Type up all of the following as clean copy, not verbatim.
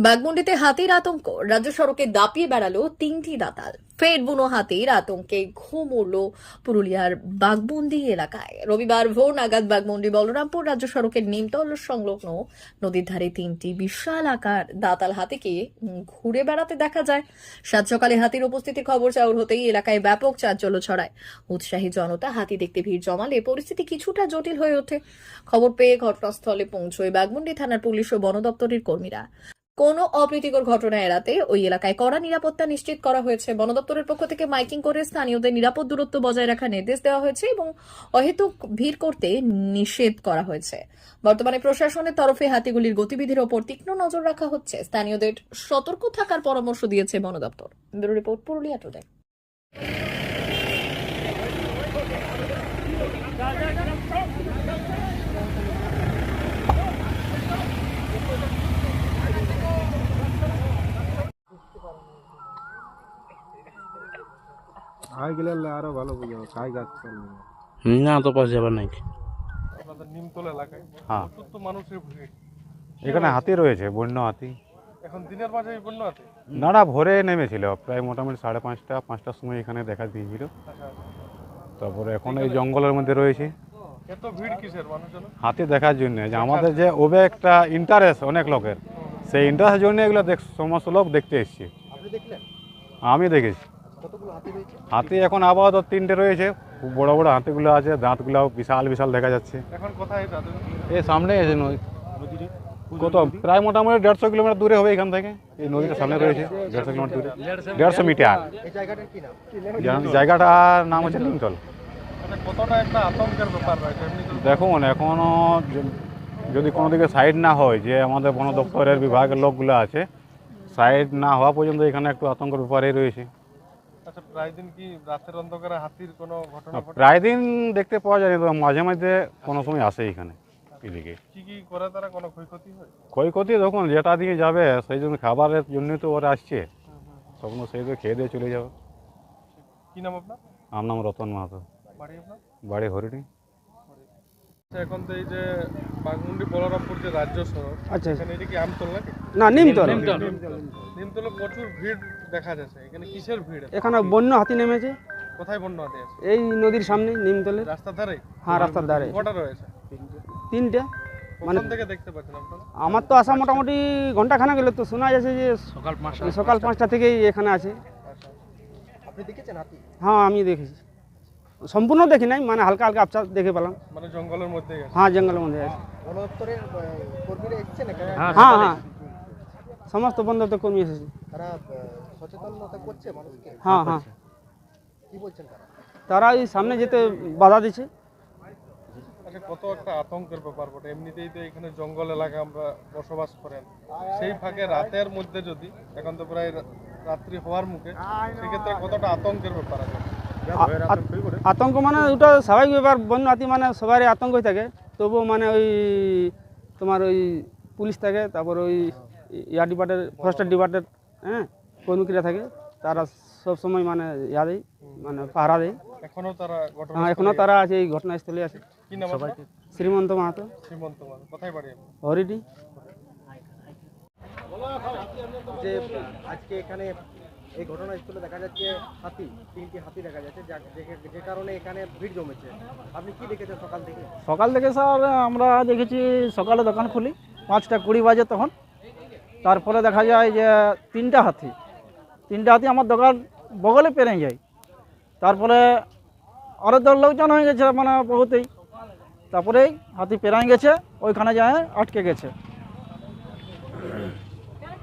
বাঘমুন্ডিতে হাতির আতঙ্ক, রাজ্য সড়কে দাপিয়ে বেড়ালো তিনটি দাতাল। ফের বুনো হাতির আতঙ্কে ঘুম উড়ল পুরুলিয়ার বাঘমুন্ডি এলাকায়। রবিবার ভোর নাগাদ বাঘমুন্ডি বলরামপুর রাজ্য সড়কের নিমতল সংলগ্ন নদীর ধারে তিনটি বিশাল আকার দাতাল হাতিকে ঘুরে বেড়াতে দেখা যায়। সাত সকালে হাতির উপস্থিতির খবর চাউর হতেই এলাকায় ব্যাপক চাঞ্চল্য ছড়ায়। উৎসাহী জনতা হাতি দেখতে ভিড় জমালে পরিস্থিতি কিছুটা জটিল হয়ে ওঠে। খবর পেয়ে ঘটনাস্থলে পৌঁছয় বাঘমুন্ডি থানার পুলিশ ও বন দপ্তরের কর্মীরা। কোনো অপ্রীতিকর ঘটনা এড়াতে ওই এলাকায় কড়া নিরাপত্তা নিশ্চিত করা হয়েছে। বন দপ্তরের পক্ষ থেকে মাইকিং করে স্থানীয়দের নিরাপদ দূরত্ব বজায় রাখার নির্দেশ দেওয়া হয়েছে এবং অহেতুক ভিড় করতে নিষেধ করা হয়েছে। বর্তমানে প্রশাসনের তরফে হাতিগুলির গতিবিধির ওপর তীক্ষ্ণ নজর রাখা হচ্ছে। স্থানীয়দের সতর্ক থাকার পরামর্শ দিয়েছে বন দপ্তর। Bureau report, Purulia today. আয় গেলে আরো ভালো বুঝাবো কাজ গাছ না তো পাশে যাবার নাই। আপনাদের নিমতল এলাকায় হ্যাঁ প্রচুর তো মানুষের ভিড়। এখানে হাতি রয়েছে, বন্য হাতি। এখন দিনের মাঝে এই বন্য আছে। না ভোরে নেমেছিল, প্রায় মোটামুটি 5:30-5টার সময় এখানে দেখা দিয়েছিল। আচ্ছা, তারপরে এখন এই জঙ্গলের মধ্যে রয়েছে এত ভিড় কিসের মানুষজন? হাতি দেখার জন্য। যে আমাদের যে ওবে একটা ইন্টারেস্ট অনেক লোকের, সেই ইন্টারেস্টের জন্য এগুলো সমস্ত লোক দেখতে এসছে। আপনি দেখলেন? আমি দেখেছি কতগুলো হাতি রয়েছে? হাতি এখন আপাতত 3টে রয়েছে। খুব বড় বড় হাতিগুলো আছে, দাঁতগুলো বিশাল বিশাল দেখা যাচ্ছে। এখন কোথায় দাদু? এই সামনে এসে কত প্রায় মোটামুটি 150 কিলোমিটার দূরে হবে এখান থেকে। এই নদীটা সামনে রয়েছে 150 কিলোমিটার দূরে, 150 মিটার। এই জায়গাটার কি নাম? জায়গাটার নাম হচ্ছে নিমতল। মানে কতটা একটা আতঙ্কের ব্যাপার রয়েছে এমনি তো। দেখুন এখনও যদি কোনো দিকে সাইড না হয়, যে আমাদের বন দপ্তরের বিভাগের লোকগুলো আছে, সাইড না হওয়া পর্যন্ত এখানে একটু আতঙ্কের ব্যাপারেই রয়েছে। আচ্ছা, প্রায় দিন কি রাতের অন্ধকারে হাতির কোনো ঘটনা ঘটে? প্রায় দিন দেখতে পাওয়া যায়, তবে মাঝে মাঝে কোনো সময় আসে এখানে। এদিকে কি কি করে তারা, কোনো ক্ষয়ক্ষতি হয়? ক্ষয়ক্ষতি দেখুন যেটা দিকে যাবে সেই জন্য খাবারের জন্যই তো ওরা আসছে, তখন সেই তো খেয়ে দিয়ে চলে যাবে। কি নাম আপনার? আমার নাম রতন মাহাতো, বাড়ি আপনার? বাড়ি হরিণী। এখন তো এই যে বাঘমুন্ডি বলরামপুর যে রাজ্য সড়ক, আচ্ছা এখানে এটা কি আমতল নাকি? না নিমতল। নিমতলে প্রচুর ভিড় দেখা যাচ্ছে। এখানে কিসের ভিড়? এখানে বন্য হাতি নেমেছে কোথায় বন্য হাতি আছে? এই নদীর সামনে নিমতলে। রাস্তার ধারে? হ্যাঁ রাস্তার ধারে কটা রয়েছে? 3টে। মানে কোথা থেকে দেখতে পাচ্ছেন আপনারা? আমার তো আসা মোটামুটি ঘন্টাখানেক গেলে, তো শোনা যাচ্ছে যে সকাল 5টা থেকেই এখানে আছে। আচ্ছা, আপনি দেখেছেন হাতি? হ্যাঁ আমি দেখেছি, সম্পূর্ণ দেখি নাই, মানে হালকা হালকা আবছা দেখে পেলাম। মানে জঙ্গলের মধ্যে আছে? হ্যাঁ জঙ্গলের মধ্যে আছে। বন দপ্তরের কর্মীরা এসেছেন এখানে? হ্যাঁ হ্যাঁ সমস্ত বন দপ্তর কর্মী এসেছে। তারা সচেতনতা করছে মানুষকে? হ্যাঁ হ্যাঁ কি বলছেন তারা? তারা এই সামনে যেতে বাধা দিচ্ছে। আচ্ছা, কত একটা আতঙ্কের ব্যাপার বটে। এমনিতেই তো এখানে জঙ্গল এলাকা আমরা বসবাস করেন, সেই ফাঁকে রাতের মধ্যে যদি, এখন তো প্রায় রাত্রি হওয়ার মুখে, সেক্ষেত্রে কতটা আতঙ্কের ব্যাপার আছে? আতঙ্ক মানে ওটা স্বাভাবিক ব্যাপার, বন্য হাতি মানে সবারই আতঙ্কই থাকে। তবুও মানে ওই তোমার ওই পুলিশ থাকে, তারপর ওই এয়ার ডিপার্টমেন্ট, ফরেস্টার ডিপার্টমেন্ট, হ্যাঁ কর্মীরা থাকে, তারা সব সময় মানে ইয়া দেয়, মানে পাহারা দেয়। এখনো তারা ঘটনা? হ্যাঁ এখনও তারা আছে, এই ঘটনাস্থলে আছে। কি নাম আপনার? শ্রীমন্ত মাহাতো, শ্রীমন্ত মাহাতো। কোথায় বাড়ি আপনার? হরিডি। যে আজকে এখানে এই ঘটনাস্থলে দেখা যাচ্ছে হাতি, 3টি হাতি দেখা যাচ্ছে, যে কারণে এখানে ভিড় জমেছে। আপনি কি দেখেছেন সকাল থেকে? সকাল থেকে স্যার আমরা দেখেছি, সকালে দোকান খুলি 5টা 20 বাজে, তখন তারপরে দেখা যায় যে 3টা হাতি আমার দোকান বগলে পেরে যায়। তারপরে আরও দল লোকজন হয়ে গেছে, মানে বহুতেই। তারপরেই হাতি পেরাই গেছে, ওইখানে যায় আটকে গেছে।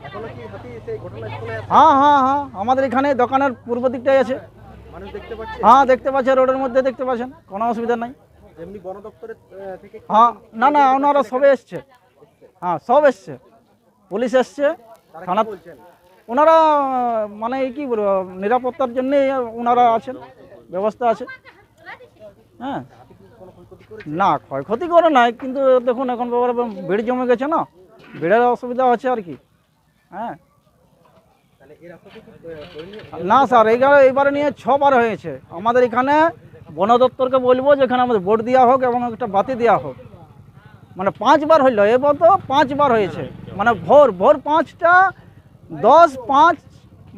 এখনো কি হাতি সেই ঘটনাস্থলে আছে? হ্যাঁ হ্যাঁ হ্যাঁ আমাদের এখানে দোকানের পূর্ব দিকটাই আছে। মানুষ দেখতে পাচ্ছে? হ্যাঁ দেখতে পাচ্ছে, রোডের মধ্যে দেখতে পাচ্ছেন, কোনো অসুবিধা নাই। এমনি বন দপ্তরের থেকে কি হ্যাঁ না ওনারা সবে এসছে। হ্যাঁ সব এসছে, পুলিশ এসছে, তারা থানা। কি বলছেন? ওনারা মানে কি বলবো, নিরাপত্তার জন্যেই ওনারা আছেন, ব্যবস্থা আছে। হ্যাঁ না ক্ষয়ক্ষতি করে নাই, কিন্তু দেখুন এখন ব্যাপারে ভিড় জমে গেছে না, ভিড়ের অসুবিধা হচ্ছে আর কি। হ্যাঁ তাহলে এই রাস্তা থেকে না স্যার এইবারে নিয়ে 6বার হয়েছে। আমাদের এখানে বন দপ্তরকে বলবো যে এখানে আমাদের বোর্ড দেওয়া হোক এবং একটা বাতি দেওয়া হোক। মানে 5বার হইল, এবার তো 5বার হয়েছে, মানে ভোর ভোর 5টা 10, 5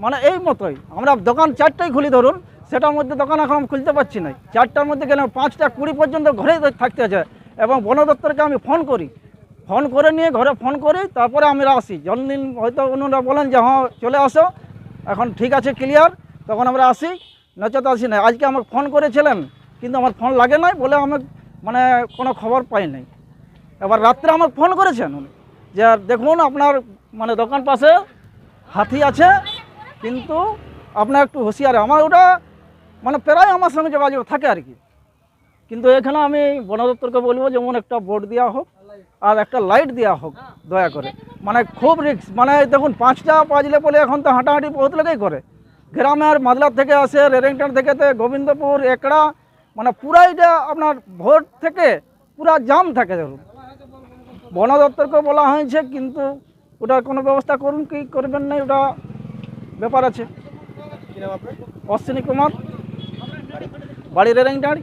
মানে এই মতোই আমরা দোকান 4টায় খুলি ধরুন, সেটার মধ্যে দোকান এখন আমি খুলতে পারছি না। 4টার মধ্যে গেলে 5টা 20 পর্যন্ত ঘরেই থাকতে আছে। এবং বন দপ্তরকে আমি ফোন করি, ফোন করে নিয়ে ঘরে ফোন করি, তারপরে আমরা আসি। জন্মদিন হয়তো ওনারা বলেন যে হ্যাঁ চলে আসো, এখন ঠিক আছে ক্লিয়ার, তখন আমরা আসি, নচেত আসি না। আজকে আমাকে ফোন করেছিলেন কিন্তু আমার ফোন লাগে নাই বলে আমি মানে কোনো খবর পাই নাই। এবার রাত্রে আমাকে ফোন করেছেন উনি যে দেখুন আপনার মানে দোকান পাশে হাতি আছে, কিন্তু আপনার একটু হুঁশিয়ার। আমার ওটা মানে প্রায় আমার সঙ্গে যোগাযোগ থাকে আর কি। কিন্তু এখানে আমি বন দপ্তরকে বলবো যেমন একটা বোর্ড দেওয়া হোক আর একটা লাইট দেওয়া হোক দয়া করে। মানে খুব রিস্ক, মানে দেখুন 5টা বাজলে বলে এখন তো হাঁটাহাঁটি বহুত লোকেই করে। গ্রামের মাদলার থেকে আসে, রেরেংটান থেকে গোবিন্দপুর, একড়া, মানে পুরাইটা আপনার ভোর থেকে পুরা জাম থাকে। ধরুন বন দপ্তরকে বলা হয়েছে কিন্তু ওটার কোনো ব্যবস্থা করুন কি করবেন না ওটা ব্যাপার আছে। কি নাম আপনার? অশ্বিনী কুমার, বাড়ি রেরেংটাড়ি।